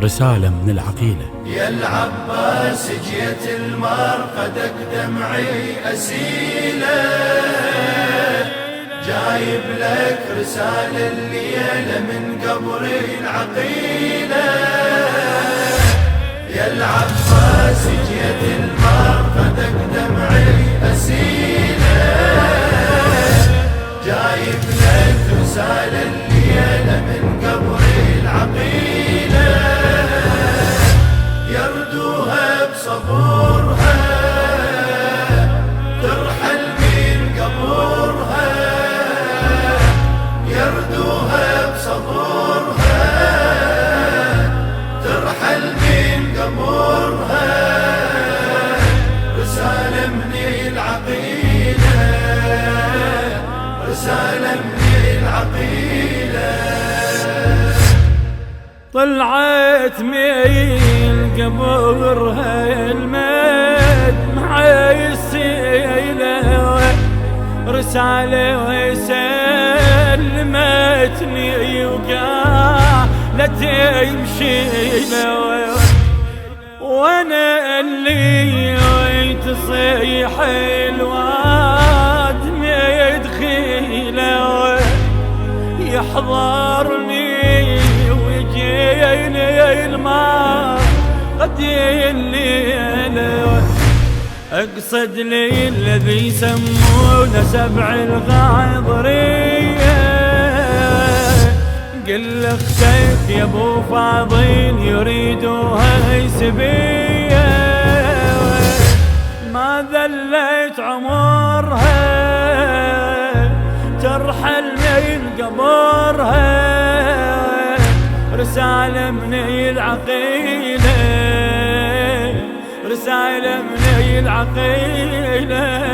رسالة من العقيلة. يا العباس جيت المرقدك دمعي أسيلة، جايب لك رسالة الليلة من قبر العقيلة. يا العباس جيت المرقدك دمعي أسيلة، جايب لك رسالة الليلة من قبر العقيلة. يردوها بصبورها ترحل من قبورها، يردوها بصبورها ترحل من قبورها. رسالة من العقيلة، رسالة من العقيلة. طلعت من قبرها المد معي السيلة، رسالة وسلمتني وقالت يمشي له، وانا اللي تصيح الواد مدخيله يحضرني ويجيني الماء قد الليلة. اقصد لي الذي يسمونه سبع الغاضرية، قل اختك يا ابو فاضل يريدوها يسبية، ما ذلت عمرها ترحل من قبرها. رسالة من العقيلة، رسالة من العقيلة.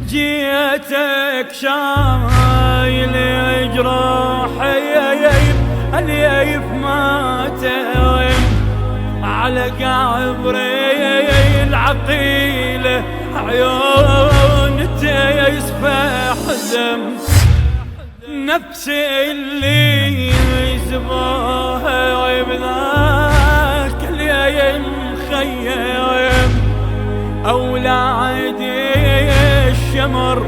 جيتك شايل جروحي اليف ما تهم على قبري العقيلة، عيون يسفح دم نفسي اللي يسبوها وبذاك الليل مخيم أولادي الشمر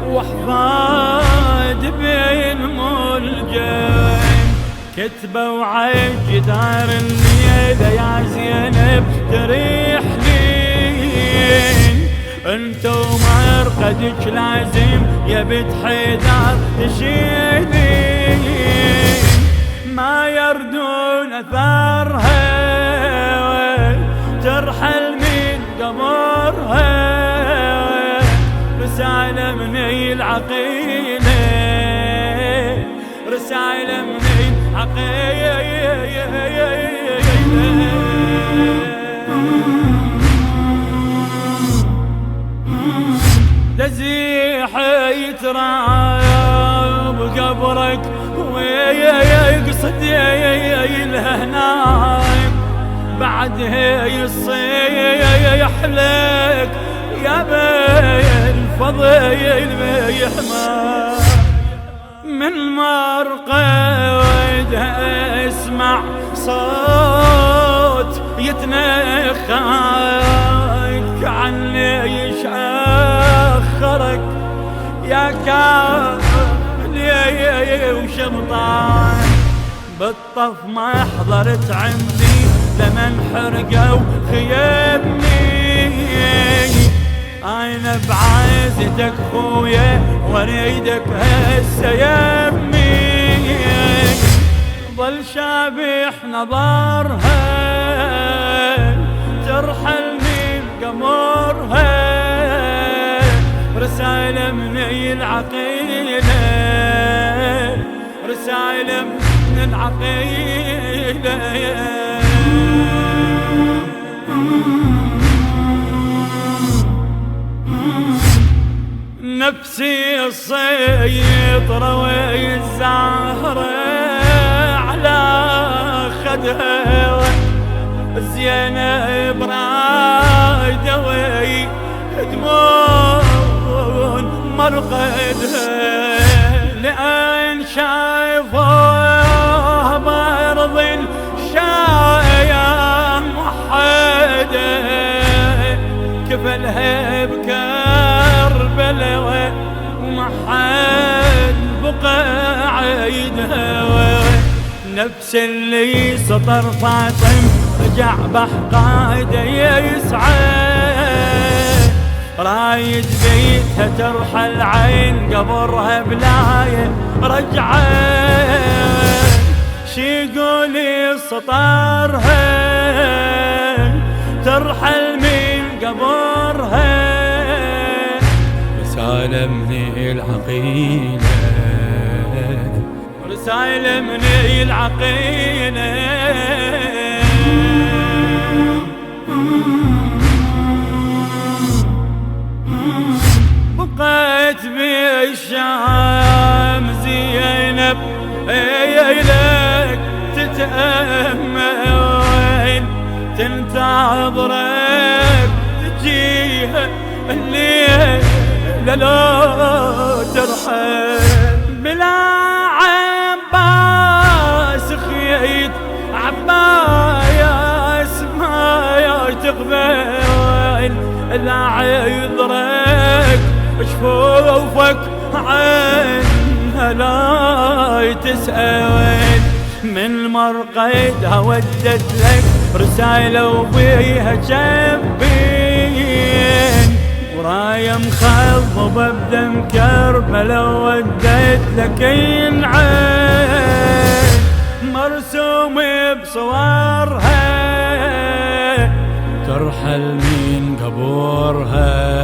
وحفاد بين ملجم، كتبوا عالجدار الليلة يا زينب تريح لين، انتو مرقدك لازم يا بنت حيدر تشيلين، ما يردون اثارها ترحل من قبرها. رسالة من العقيلة، رسالة من العقيلة. تزيح يتراب قبرك ويقصد الهنايم، بعدها يصيح لك يا بالفضيل يحمى من مرقى ودها اسمع صوت يتنخاك عني يشأخرك يا كافلي وشمطان. بالطف ما حضرت عندي لمن حرقوا خيبني، انا بعزتك خويا واريدك هسه يمي، ظل شابح نظرها ترحل من قمرها. رسالة من العقيلة، رسالة من العقيلة. نفسي السيطرة والزهرة على خدها، زينب رايدة دموع مرقى فقدها لأن شايفوه بأرض شايم وحده كفلها بكربلاء وما حد بقى عيدها نفس اللي سطر فاطم رجع بحقايده يسعى رايد بيتها ترحل عين قبرها بلايه رجعه شي يقولي سطرها ترحل من قبرها رسالة من العقيلة رسالة من العقيلة بقيت بالشام زينب لك تتأمل تنتظرك تجيها الليل لا ترحل بلا عباس خيت عبايا اسمايا تقبل لا عذرك شفوفك عنها لا تسأل من مرقدها ودت لك رسالة وبيها جبين ورايا مخضبة بدم كربلا ودت لك ينعين مرسوم بصورها ترحل من قبورها